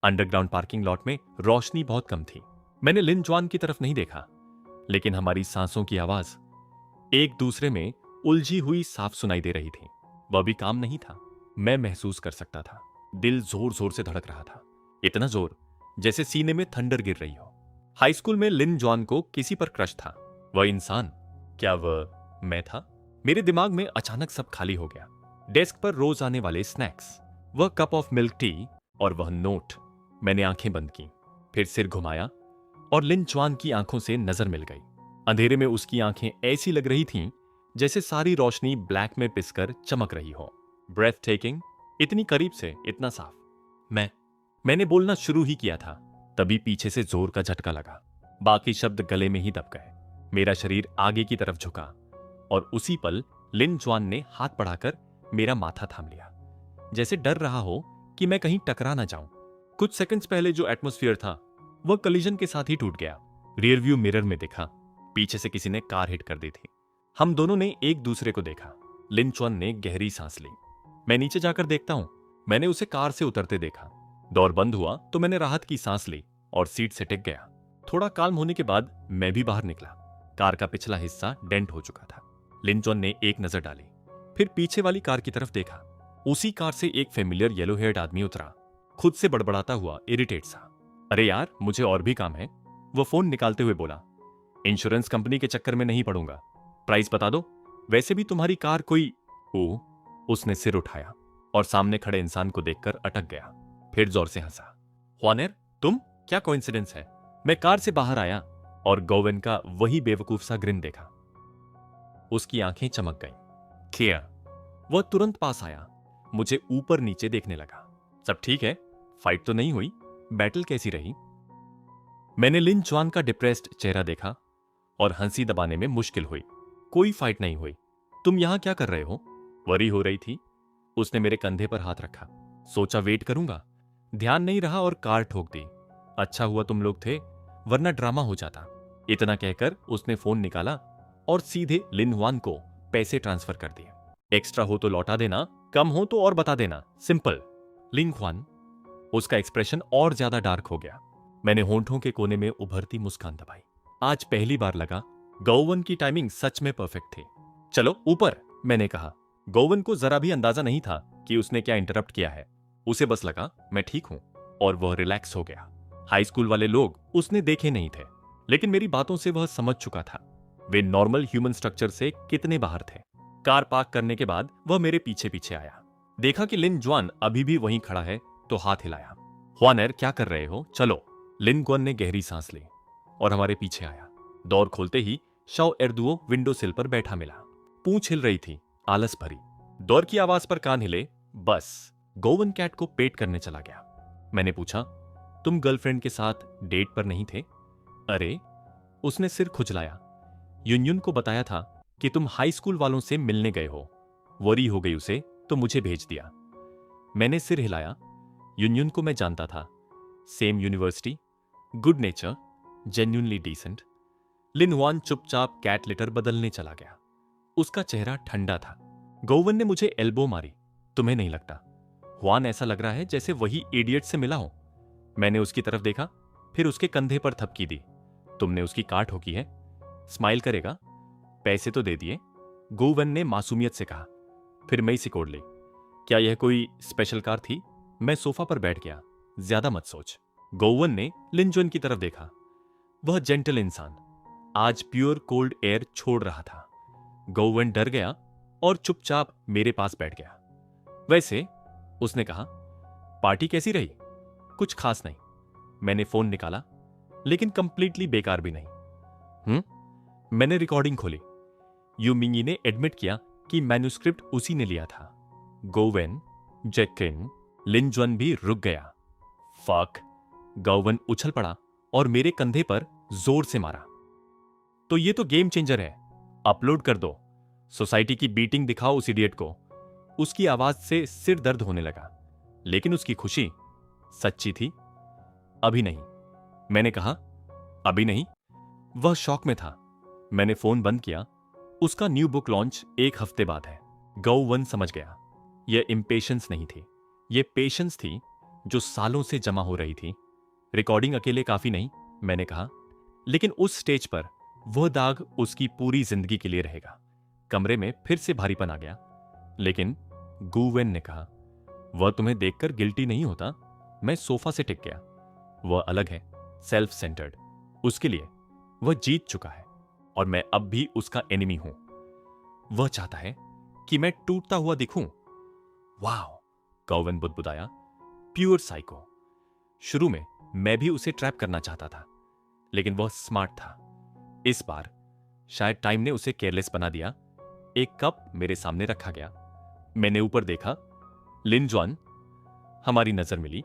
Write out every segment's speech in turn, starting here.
Underground parking lot में रोशनी बहुत कम थी। मैंने लिन जॉन की तरफ नहीं देखा, लेकिन हमारी सांसों की आवाज एक दूसरे में उलझी हुई साफ सुनाई दे रही थी। वह भी काम नहीं था। मैं महसूस कर सकता था। दिल जोर जोर से धड़क रहा था, इतना जोर जैसे सीने में थंडर गिर रही हो। हाई स्कूल में लिन जॉन को किसी पर क्रश था। वह इंसान, क्या वह मैं था? मेरे दिमाग में अचानक सब खाली हो गया। डेस्क पर रोज आने वाले स्नैक्स, वह कप ऑफ मिल्क टी और वह नोट। मैंने आंखें बंद की, फिर सिर घुमाया और लिन जॉन की आंखों से नजर मिल गई। अंधेरे में उसकी आंखें ऐसी लग रही थीं जैसे सारी रोशनी ब्लैक में पिसकर चमक रही हो। ब्रेथ टेकिंग, इतनी करीब से इतना साफ। मैंने बोलना शुरू ही किया था, तभी पीछे से जोर का झटका लगा। बाकी शब्द गले में ही दब गए। मेरा शरीर आगे की तरफ झुका और उसी पल लिन जॉन ने हाथ बढ़ाकर मेरा माथा थाम लिया, जैसे डर रहा हो कि मैं कहीं टकरा ना जाऊं। कुछ सेकंड्स पहले जो एटमॉस्फेयर था वह कलिजन के साथ ही टूट गया। रियर व्यू मिरर में देखा, पीछे से किसी ने कार हिट कर दी थी। हम दोनों ने एक दूसरे को देखा। लिन जॉन ने गहरी सांस ली। मैं नीचे जाकर देखता हूं। मैंने उसे कार से उतरते देखा। दौर बंद हुआ तो मैंने राहत की सांस ली और सीट से टिक गया। थोड़ा काल्म होने के बाद मैं भी बाहर निकला। कार का पिछला हिस्सा डेंट हो चुका था। लिन जॉन ने एक नजर डाली, फिर पीछे वाली कार की तरफ देखा। उसी कार से एक फेमिलियर येलो हेयर्ड आदमी उतरा, खुद से बड़बड़ाता हुआ, इरिटेट सा। अरे यार, मुझे और भी काम है, वो फोन निकालते हुए बोला। इंश्योरेंस कंपनी के चक्कर में नहीं पड़ूंगा, प्राइस बता दो। वैसे भी तुम्हारी कार कोई। ओ, उसने सिर उठाया और सामने खड़े इंसान को देखकर अटक गया, फिर जोर से हंसा। ह्वानेर, तुम? क्या कोइंसिडेंस है। मैं कार से बाहर आया और गोवेन का वही बेवकूफ सा ग्रिन देखा। उसकी आंखें चमक गईं। क्लियर। वह तुरंत पास आया, मुझे ऊपर नीचे देखने लगा। सब ठीक है? फाइट तो नहीं हुई? बैटल कैसी रही? मैंने लिन जॉन का डिप्रेस्ड चेहरा देखा और हंसी दबाने में मुश्किल हुई। कोई फाइट नहीं हुई। तुम यहां क्या कर रहे हो? वरी हो रही थी। उसने मेरे कंधे पर हाथ रखा। सोचा वेट करूंगा, ध्यान नहीं रहा और कार ठोक दी। अच्छा हुआ तुम लोग थे, वरना ड्रामा हो जाता। इतना कहकर उसने फोन निकाला और सीधे लिन ह्वान को पैसे ट्रांसफर कर दिए। एक्स्ट्रा हो तो लौटा देना, कम हो तो और बता देना, सिंपल। लिन ह्वान। उसका एक्सप्रेशन और ज्यादा डार्क हो गया। मैंने होंठों के कोने में उभरती मुस्कान दबाई। आज पहली बार लगा गोवन की टाइमिंग सच में परफेक्ट थी। चलो ऊपर, मैंने कहा। गोवन को जरा भी अंदाजा नहीं था कि उसने क्या इंटरप्ट किया है। उसे बस लगा मैं ठीक हूं और वह रिलैक्स हो गया। हाई स्कूल वाले लोग उसने देखे नहीं थे, लेकिन मेरी बातों से वह समझ चुका था वे नॉर्मल ह्यूमन स्ट्रक्चर से कितने बाहर थे। कार पार्क करने के बाद वह मेरे पीछे पीछे आया। देखा कि लिन जॉन अभी भी वहीं खड़ा है तो हाथ हिलाया। ह्वानेर, क्या कर रहे हो? चलो। लिन जॉन ने गहरी सांस ली और हमारे पीछे आया। दौर खोलते ही शाओ एर्दुओ विंडो सिल पर बैठा मिला। पूंछ हिल रही थी, आलस भरी। दौर की आवाज पर कान हिले, बस गोवन कैट को पेट करने चला गया। मैंने पूछा, तुम गर्लफ्रेंड के साथ डेट पर नहीं थे? अरे, उसने सिर खुजलाया। युनयुन को बताया था कि तुम हाई स्कूल वालों से मिलने गए हो। वरी हो गई उसे तो मुझे भेज दिया। मैंने सिर हिलाया। युनयुन को मैं जानता था, same university, good nature, genuinely decent. Lin Hwan चुपचाप कैट लिटर बदलने चला गया। उसका चेहरा ठंडा था। गोवन ने मुझे एल्बो मारी। तुम्हें नहीं लगता ह्वान ऐसा लग रहा है जैसे वही इडियट से मिला हो? मैंने उसकी तरफ देखा, फिर उसके कंधे पर थपकी दी। तुमने उसकी कार ठोकी है? स्माइल करेगा? पैसे तो दे दिए, गोवन ने मासूमियत से कहा। फिर मैं सिकोड़ ली। क्या यह कोई स्पेशल कार थी? मैं सोफा पर बैठ गया। ज्यादा मत सोच। गोवन ने लिन जॉन की तरफ देखा। वह जेंटल इंसान आज प्योर कोल्ड एयर छोड़ रहा था। गोवन डर गया और चुपचाप मेरे पास बैठ गया। वैसे, उसने कहा, पार्टी कैसी रही? कुछ खास नहीं। मैंने फोन निकाला, लेकिन कंप्लीटली बेकार भी नहीं। मैंने रिकॉर्डिंग खोली। यूमिंगी ने एडमिट किया कि मैन्युस्क्रिप्ट उसी ने लिया था। गोवेन, जैकिन, लिन जॉन भी रुक गया। फक। गोवन उछल पड़ा और मेरे कंधे पर जोर से मारा। तो ये तो गेम चेंजर है, अपलोड कर दो। सोसाइटी की बीटिंग दिखाओ उस इडियट को। उसकी आवाज से सिर दर्द होने लगा, लेकिन उसकी खुशी सच्ची थी। अभी नहीं, मैंने कहा। अभी नहीं? वह शॉक में था। मैंने फोन बंद किया। उसका न्यू बुक लॉन्च 1 हफ्ते बाद है। गोवन समझ गया। यह इंपेशेंस नहीं थी, यह पेशेंस थी जो सालों से जमा हो रही थी। रिकॉर्डिंग अकेले काफी नहीं, मैंने कहा, लेकिन उस स्टेज पर वह दाग उसकी पूरी जिंदगी के लिए रहेगा। कमरे में फिर से भारीपन आ गया, लेकिन गु वेन ने कहा, वह तुम्हें देखकर गिल्टी नहीं होता। मैं सोफा से टिक गया। वह अलग है, सेल्फ सेंटर्ड। उसके लिए वह जीत चुका है और मैं अब भी उसका एनिमी हूं। वह चाहता है कि मैं टूटता हुआ दिखूं। वाह, गौवेन बुदबुदाया, प्योर साइको। शुरू में मैं भी उसे ट्रैप करना चाहता था, लेकिन वह स्मार्ट था। इस बार शायद टाइम ने उसे केयरलेस बना दिया। एक कप मेरे सामने रखा गया। मैंने ऊपर देखा, लिन जॉन। हमारी नजर मिली।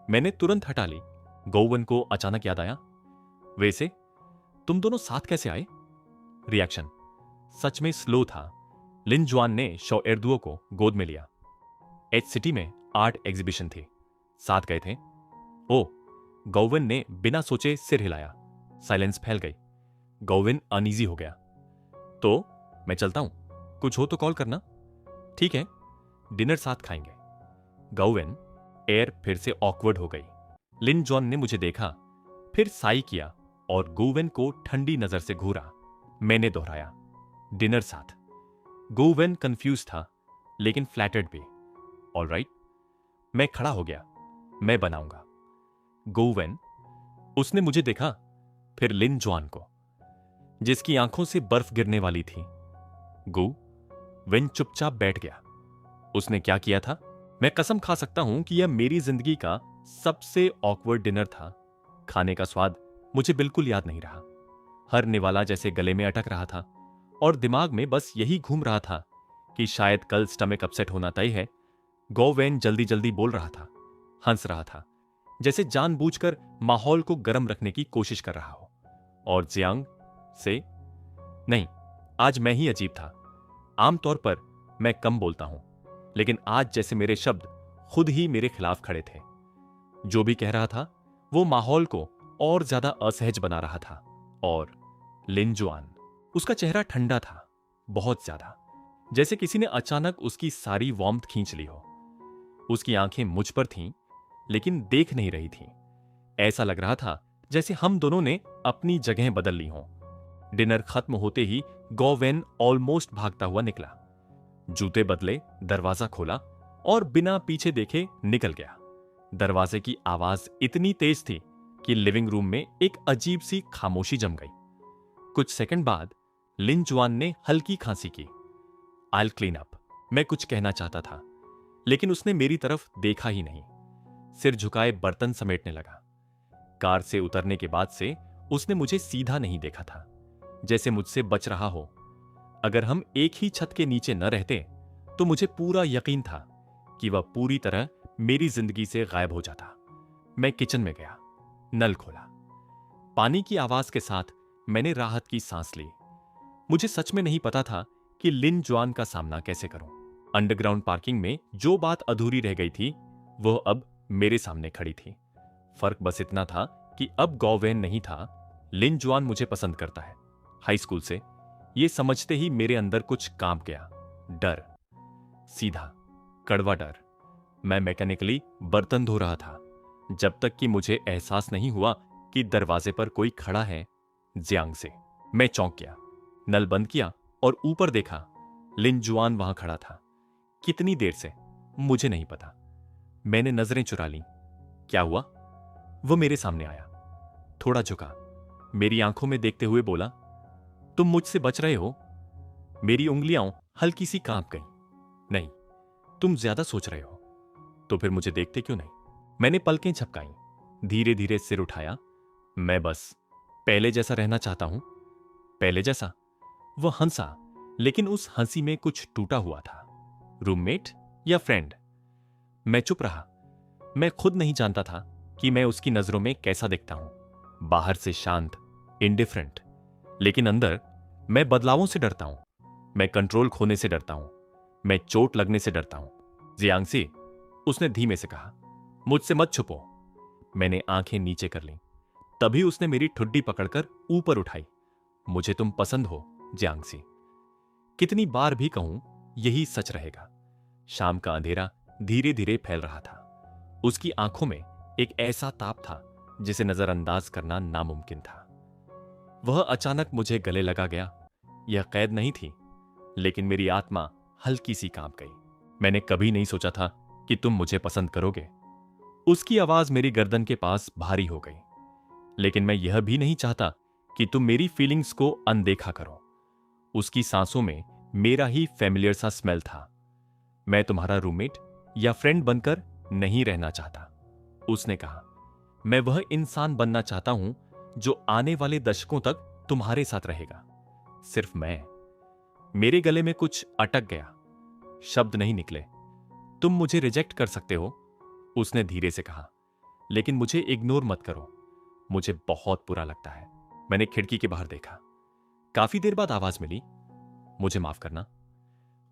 मैंने तुरंत हटा ली। गौवेन को अचानक याद आया, वैसे तुम दोनों साथ कैसे आए? रिएक्शन सच में स्लो था। लिन जुआन ने शो एर्दुओ को गोद में लिया। एच सिटी में आर्ट एग्जीबिशन थी, साथ गए थे। ओ, गौवेन ने बिना सोचे सिर हिलाया। साइलेंस फैल गई। गौवेन अनईजी हो गया। तो मैं चलता हूं, कुछ हो तो कॉल करना। ठीक है, डिनर साथ खाएंगे। गौवेन एयर फिर से ऑकवर्ड हो गई। लिन जॉन ने मुझे देखा, फिर साई किया और गौवेन को ठंडी नजर से घूरा। मैंने दोहराया, डिनर साथ। गौवेन कंफ्यूज था, लेकिन फ्लैटर्ड भी। ऑलराइट, मैं खड़ा हो गया, मैं बनाऊंगा। गौवेन, उसने मुझे देखा, फिर लिन जॉन को, जिसकी आंखों से बर्फ गिरने वाली थी। वेन चुपचाप बैठ गया। उसने क्या किया था? मैं कसम खा सकता हूं कि यह मेरी जिंदगी का सबसे ऑकवर्ड डिनर था। खाने का स्वाद मुझे बिल्कुल याद नहीं रहा। हर निवाला जैसे गले में अटक रहा था और दिमाग में बस यही घूम रहा था कि शायद कल स्टमक अपसेट होना तय है। गौवेन जल्दी जल्दी बोल रहा था, हंस रहा था, जैसे जानबूझकर माहौल को गर्म रखने की कोशिश कर रहा हो। और जियांग से नहीं, आज मैं ही अजीब था। आमतौर पर मैं कम बोलता हूं, लेकिन आज जैसे मेरे शब्द खुद ही मेरे खिलाफ खड़े थे। जो भी कह रहा था वो माहौल को और ज्यादा असहज बना रहा था। और लिन जुआन, उसका चेहरा ठंडा था, बहुत ज्यादा, जैसे किसी ने अचानक उसकी सारी वार्मथ खींच ली हो। उसकी आंखें मुझ पर थीं, लेकिन देख नहीं रही थीं। ऐसा लग रहा था जैसे हम दोनों ने अपनी जगहें बदल ली हों। डिनर खत्म होते ही गौवेन ऑलमोस्ट भागता हुआ निकला। जूते बदले, दरवाजा खोला और बिना पीछे देखे निकल गया। दरवाजे की आवाज इतनी तेज थी कि लिविंग रूम में एक अजीब सी खामोशी जम गई। कुछ सेकंड बाद लिन जुआन ने हल्की खांसी की। आई क्लीन अप, मैं कुछ कहना चाहता था, लेकिन उसने मेरी तरफ देखा ही नहीं। सिर झुकाए बर्तन समेटने लगा। कार से उतरने के बाद से उसने मुझे सीधा नहीं देखा था, जैसे मुझसे बच रहा हो। अगर हम एक ही छत के नीचे न रहते तो मुझे पूरा यकीन था कि वह पूरी तरह मेरी जिंदगी से गायब हो जाता। मैं किचन में गया, नल खोला। पानी की आवाज के साथ मैंने राहत की सांस ली। मुझे सच में नहीं पता था कि लिन जुआन का सामना कैसे करूं। अंडरग्राउंड पार्किंग में जो बात अधूरी रह गई थी वह अब मेरे सामने खड़ी थी। फर्क बस इतना था कि अब गौवेन नहीं था। लिन जुआन मुझे पसंद करता है, हाई स्कूल से। यह समझते ही मेरे अंदर कुछ कांप गया। डर, सीधा कड़वा डर। मैं मैकेनिकली बर्तन धो रहा था जब तक कि मुझे एहसास नहीं हुआ कि दरवाजे पर कोई खड़ा है। जियांग से। मैं चौंक गया, नल बंद किया और ऊपर देखा। लिन जुआन वहां खड़ा था। कितनी देर से मुझे नहीं पता। मैंने नजरें चुरा लीं। क्या हुआ? वो मेरे सामने आया, थोड़ा झुका, मेरी आंखों में देखते हुए बोला, तुम मुझसे बच रहे हो? मेरी उंगलियां हल्की सी कांप गईं। नहीं, तुम ज्यादा सोच रहे हो। तो फिर मुझे देखते क्यों नहीं? मैंने पलकें झपकाईं, धीरे धीरे सिर उठाया। मैं बस पहले जैसा रहना चाहता हूं। पहले जैसा? वह हंसा, लेकिन उस हंसी में कुछ टूटा हुआ था। रूममेट या फ्रेंड? मैं चुप रहा। मैं खुद नहीं जानता था कि मैं उसकी नजरों में कैसा दिखता हूं। बाहर से शांत, इंडिफरेंट, लेकिन अंदर मैं बदलावों से डरता हूं। मैं कंट्रोल खोने से डरता हूं। मैं चोट लगने से डरता हूं। जियांगसी, उसने धीमे से कहा, मुझसे मत छुपो। मैंने आंखें नीचे कर लीं। तभी उसने मेरी ठुड्डी पकड़कर ऊपर उठाई। मुझे तुम पसंद हो, जियांगसी। कितनी बार भी कहूं, यही सच रहेगा। शाम का अंधेरा धीरे धीरे फैल रहा था। उसकी आंखों में एक ऐसा ताप था जिसे नजरअंदाज करना नामुमकिन था। वह अचानक मुझे गले लगा गया। यह कैद नहीं थी, लेकिन मेरी आत्मा हल्की सी कांप गई। मैंने कभी नहीं सोचा था कि तुम मुझे पसंद करोगे। उसकी आवाज मेरी गर्दन के पास भारी हो गई। लेकिन मैं यह भी नहीं चाहता कि तुम मेरी फीलिंग्स को अनदेखा करो। उसकी सांसों में मेरा ही फेमिलियर सा स्मेल था। मैं तुम्हारा रूममेट या फ्रेंड बनकर नहीं रहना चाहता, उसने कहा। मैं वह इंसान बनना चाहता हूं जो आने वाले दशकों तक तुम्हारे साथ रहेगा। सिर्फ मैं। मेरे गले में कुछ अटक गया, शब्द नहीं निकले। तुम मुझे रिजेक्ट कर सकते हो, उसने धीरे से कहा, लेकिन मुझे इग्नोर मत करो। मुझे बहुत बुरा लगता है। मैंने खिड़की के बाहर देखा। काफी देर बाद आवाज मिली, मुझे माफ करना।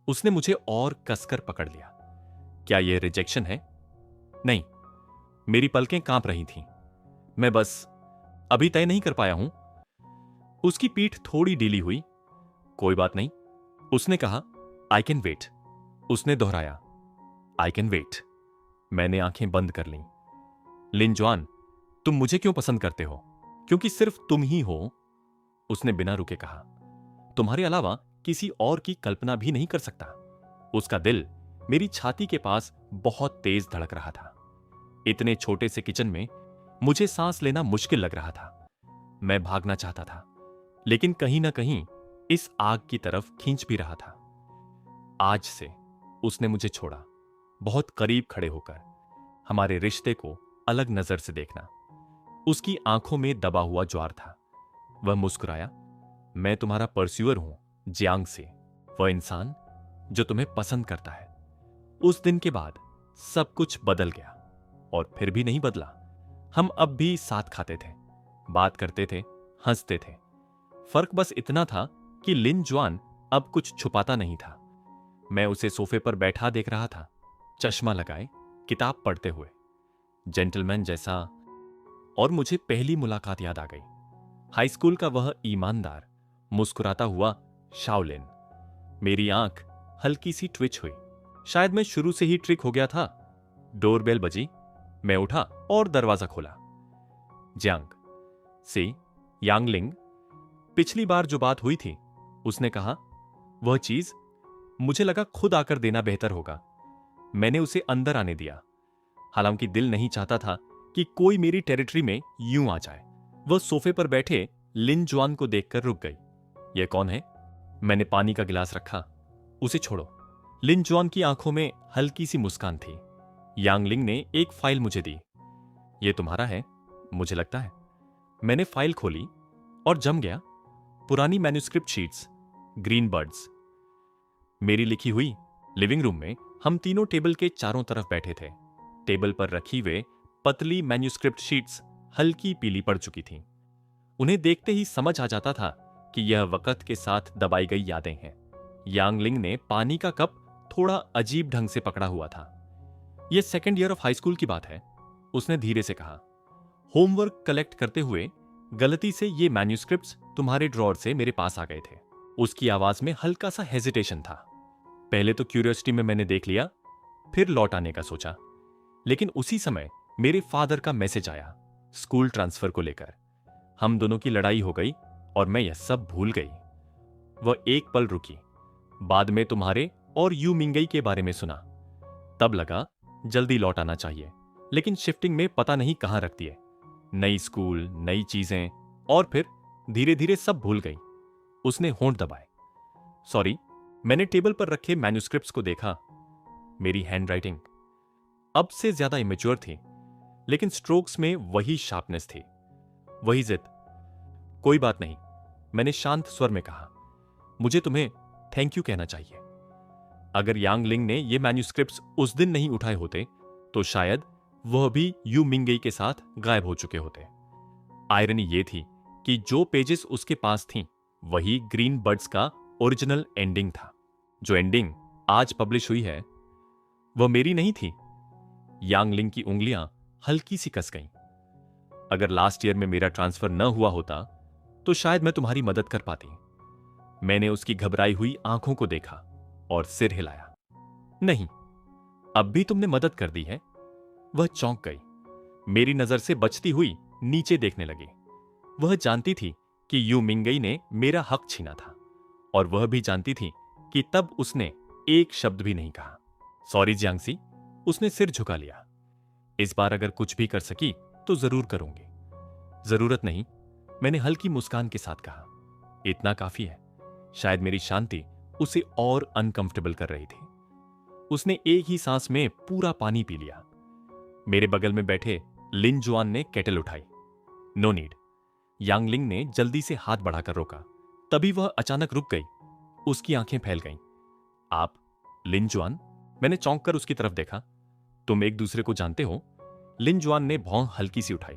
उसने मुझे और कसकर पकड़ लिया। क्या यह रिजेक्शन है? नहीं। मेरी पलकें कांप रही थीं। मैं बस अभी तय नहीं कर पाया हूं। उसकी पीठ थोड़ी ढीली हुई। कोई बात नहीं, उसने कहा। आई कैन वेट, उसने दोहराया। I can wait. मैंने आंखें बंद कर लीं। लिन जॉन, तुम मुझे क्यों पसंद करते हो? क्योंकि सिर्फ तुम ही हो, उसने बिना रुके कहा। तुम्हारे अलावा किसी और की कल्पना भी नहीं कर सकता। उसका दिल मेरी छाती के पास बहुत तेज धड़क रहा था। इतने छोटे से किचन में मुझे सांस लेना मुश्किल लग रहा था। मैं भागना चाहता था, लेकिन कहीं ना कहीं इस आग की तरफ खींच भी रहा था। आज से उसने मुझे छोड़ा, बहुत करीब खड़े होकर हमारे रिश्ते को अलग नजर से देखना। उसकी आंखों में दबा हुआ ज्वार था। वह मुस्कुराया। मैं तुम्हारा परस्यूअर हूं, जियांग से, वह इंसान जो तुम्हें पसंद करता है। उस दिन के बाद सब कुछ बदल गया, और फिर भी नहीं बदला। हम अब भी साथ खाते थे, बात करते थे, हंसते थे। फर्क बस इतना था कि लिन जॉन अब कुछ छुपाता नहीं था। मैं उसे सोफे पर बैठा देख रहा था, चश्मा लगाए, किताब पढ़ते हुए, जेंटलमैन जैसा। और मुझे पहली मुलाकात याद आ गई। हाई स्कूल का वह ईमानदार, मुस्कुराता हुआ शाओलिन। मेरी आंख हल्की सी ट्विच हुई। शायद मैं शुरू से ही ट्रिक हो गया था। डोरबेल बजी। मैं उठा और दरवाजा खोला। जियांग से यांगलिंग। पिछली बार जो बात हुई थी, उसने कहा, वह चीज मुझे लगा खुद आकर देना बेहतर होगा। मैंने उसे अंदर आने दिया, हालांकि दिल नहीं चाहता था कि कोई मेरी टेरिटरी में यूं आ जाए। वह सोफे पर बैठे लिन जॉन को देखकर रुक गई। यह कौन है? मैंने पानी का गिलास रखा। उसे छोड़ो। लिन जॉन की आंखों में हल्की सी मुस्कान थी। यांगलिंग ने एक फाइल मुझे दी। यह तुम्हारा है, मुझे लगता है। मैंने फाइल खोली और जम गया। पुरानी मैन्युस्क्रिप्ट शीट्स, ग्रीन बर्ड्स। मेरी लिखी हुई। लिविंग रूम में हम तीनों टेबल के चारों तरफ बैठे थे। टेबल पर रखी हुए पतली मैन्युस्क्रिप्ट शीट्स हल्की पीली पड़ चुकी थीं। उन्हें देखते ही समझ आ जाता था कि यह वक्त के साथ दबाई गई यादें हैं। यांगलिंग ने पानी का कप थोड़ा अजीब ढंग से पकड़ा हुआ था। यह second year of high school की बात है, उसने धीरे से कहा। होमवर्क कलेक्ट करते हुए गलती से ये मैन्युस्क्रिप्ट्स तुम्हारे ड्रॉअर से मेरे पास आ गए थे। उसकी आवाज में हल्का सा हेजिटेशन था। पहले तो क्यूरियोसिटी में मैंने देख लिया, फिर लौट आने का सोचा। लेकिन उसी समय मेरे फादर का मैसेज आया, स्कूल ट्रांसफर को लेकर। हम दोनों की लड़ाई हो गई और मैं यह सब भूल गई। वह एक पल रुकी। बाद में तुम्हारे और यू मिंगई के बारे में सुना। तब लगा जल्दी लौट आना चाहिए, लेकिन शिफ्टिंग में पता नहीं कहां रख दिए। नई स्कूल, नई चीजें, और फिर धीरे धीरे सब भूल गई। उसने होंठ दबाए। सॉरी। मैंने टेबल पर रखे मैन्युस्क्रिप्ट्स को देखा। मेरी हैंडराइटिंग अब से ज्यादा इमेच्योर थी, लेकिन स्ट्रोक्स में वही शार्पनेस थी, वही जिद। कोई बात नहीं, मैंने शांत स्वर में कहा। मुझे तुम्हें थैंक यू कहना चाहिए। अगर यांगलिंग ने ये मैन्युस्क्रिप्ट्स उस दिन नहीं उठाए होते, तो शायद वह भी यू मिंगई के साथ गायब हो चुके होते। आयरनी ये थी कि जो पेजेस उसके पास थीं, वही ग्रीन बर्ड्स का ओरिजिनल एंडिंग था। जो एंडिंग आज पब्लिश हुई है, वह मेरी नहीं थी। यांगलिंग की उंगलियां हल्की सी कस गईं। अगर लास्ट ईयर में मेरा ट्रांसफर न हुआ होता, तो शायद मैं तुम्हारी मदद कर पाती। मैंने उसकी घबराई हुई आंखों को देखा और सिर हिलाया। नहीं, अब भी तुमने मदद कर दी है। वह चौंक गई, मेरी नजर से बचती हुई नीचे देखने लगी। वह जानती थी कि यू मिंगई ने मेरा हक छीना था, और वह भी जानती थी कि तब उसने एक शब्द भी नहीं कहा। सॉरी जियांगसी, उसने सिर झुका लिया। इस बार अगर कुछ भी कर सकी तो जरूर करूंगी। जरूरत नहीं, मैंने हल्की मुस्कान के साथ कहा। इतना काफी है। शायद मेरी शांति उसे और अनकंफर्टेबल कर रही थी। उसने एक ही सांस में पूरा पानी पी लिया। मेरे बगल में बैठे लिन जुआन ने केटल उठाई। नो नीड, यांगलिंग ने जल्दी से हाथ बढ़ाकर रोका। तभी वह अचानक रुक गई। उसकी आंखें फैल गईं। आप लिन जुआन? मैंने चौंक कर उसकी तरफ देखा। तुम एक दूसरे को जानते हो? लिन जुआन ने भौं हल्की सी उठाई।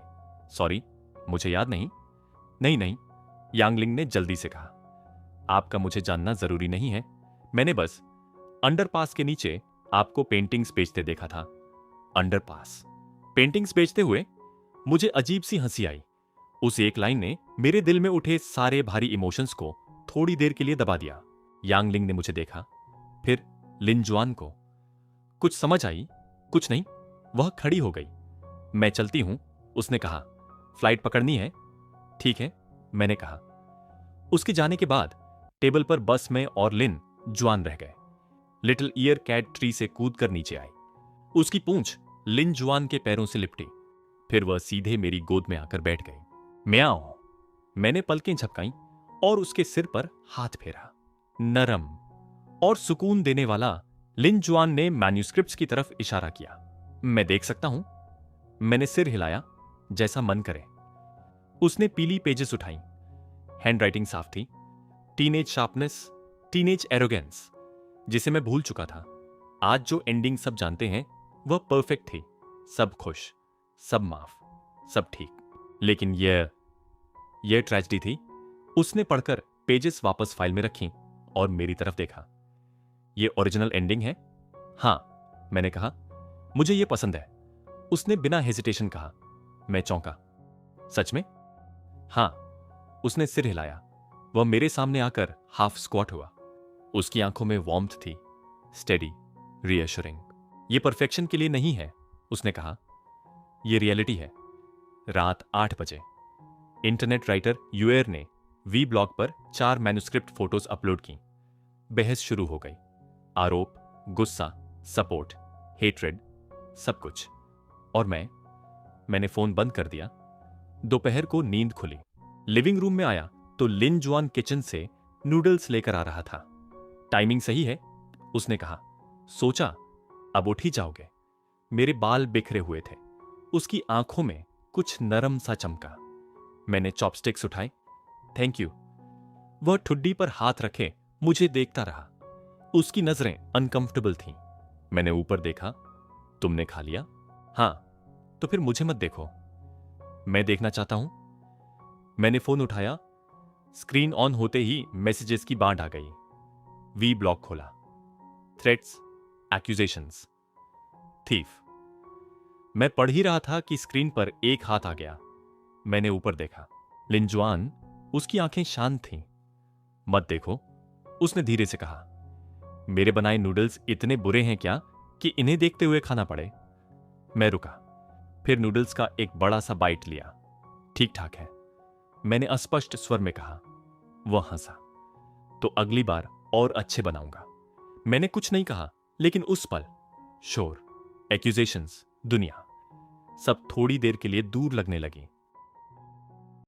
सॉरी, मुझे याद नहीं। नहीं नहीं, यांगलिंग ने जल्दी से कहा। आपका मुझे जानना जरूरी नहीं है। मैंने बस अंडरपास के नीचे आपको पेंटिंग्स बेचते देखा था। अंडरपास? पेंटिंग्स बेचते हुए? मुझे अजीब सी हंसी आई। उस एक लाइन ने मेरे दिल में उठे सारे भारी इमोशंस को थोड़ी देर के लिए दबा दिया। यांगलिंग ने मुझे देखा, फिर लिन जुआन को। कुछ समझ आई? कुछ नहीं। वह खड़ी हो गई। मैं चलती हूं, उसने कहा। फ्लाइट पकड़नी है? ठीक है, मैंने कहा। उसके जाने के बाद टेबल पर बस में और लिन जुआन रह गए। लिटिल ईयर कैट ट्री से कूदकर नीचे आई। उसकी पूंछ लिन जुआन के पैरों से लिपटी। फिर वह सीधे मेरी गोद में आकर बैठ गई। म्याओ, मैंने पलकें झपकाईं और उसके सिर पर हाथ फेरा। नरम और सुकून देने वाला। लिन जुआन ने मैन्यूस्क्रिप्ट्स की तरफ इशारा किया। मैं देख सकता हूं? मैंने सिर हिलाया, जैसा मन करे। उसने पीली पेजेस उठाई। हैंडराइटिंग साफ थी। टीनेज शार्पनेस, टीनेज एरोगेंस, जिसे मैं भूल चुका था। आज जो एंडिंग सब जानते हैं वह परफेक्ट थी। सब खुश, सब माफ, सब ठीक। लेकिन यह ट्रेजेडी थी। उसने पढ़कर पेजेस वापस फाइल में रखी और मेरी तरफ देखा। यह ओरिजिनल एंडिंग है? हां, मैंने कहा। मुझे यह पसंद है। उसने बिना हेजिटेशन कहा। मैं चौंका। सच में? हां। उसने सिर हिलाया। वह मेरे सामने आकर हाफ स्क्वाट हुआ। उसकी आंखों में वार्मथ थी, स्टेडी, रीअश्योरिंग। यह परफेक्शन के लिए नहीं है, उसने कहा। यह रियलिटी है। रात 8 बजे इंटरनेट राइटर यूएर ने वी ब्लॉग पर 4 मैन्युस्क्रिप्ट फोटोज अपलोड की। बहस शुरू हो गई। आरोप, गुस्सा, सपोर्ट, हेट्रेड, सब कुछ। और मैंने फोन बंद कर दिया। दोपहर को नींद खुली। लिविंग रूम में आया तो लिन जुआन किचन से नूडल्स लेकर आ रहा था। टाइमिंग सही है, उसने कहा। सोचा अब उठ ही जाओगे। मेरे बाल बिखरे हुए थे। उसकी आंखों में कुछ नरम सा चमका। मैंने चॉपस्टिक्स उठाए। Thank you. वह ठुड्डी पर हाथ रखे मुझे देखता रहा। उसकी नजरें अनकंफर्टेबल थीं। मैंने ऊपर देखा। तुमने खा लिया? हां। तो फिर मुझे मत देखो। मैं देखना चाहता हूं। मैंने फोन उठाया। स्क्रीन ऑन होते ही मैसेजेस की बाढ़ आ गई। वी ब्लॉग खोला। Threats, accusations, thief. मैं पढ़ ही रहा था कि स्क्रीन पर एक हाथ आ गया। मैंने ऊपर देखा। लिन जुआन, उसकी आंखें शांत थीं। मत देखो, उसने धीरे से कहा। मेरे बनाए नूडल्स इतने बुरे हैं क्या कि इन्हें देखते हुए खाना पड़े? मैं रुका। फिर नूडल्स का एक बड़ा सा बाइट लिया। ठीक ठाक है, मैंने अस्पष्ट स्वर में कहा। वह हंसा। तो अगली बार और अच्छे बनाऊंगा। मैंने कुछ नहीं कहा, लेकिन उस पल शोर, एक्यूजेशंस, दुनिया सब थोड़ी देर के लिए दूर लगने लगी।